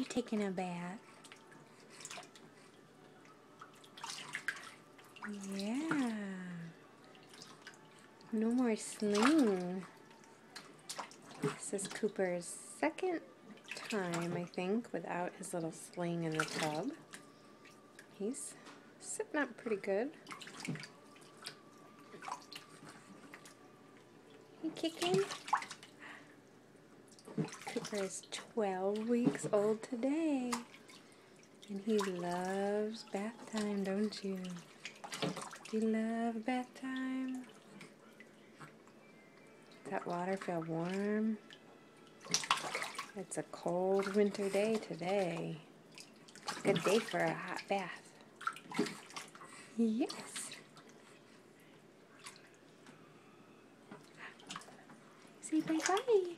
taking a bath. Yeah. No more sling. This is Cooper's second time, I think, without his little sling in the tub. He's sitting up pretty good. He kicking? Cooper is 12 weeks old today. And he loves bath time, don't you? Do you love bath time? Does that water feel warm? It's a cold winter day today. Good day for a hot bath. Yes. Say bye-bye.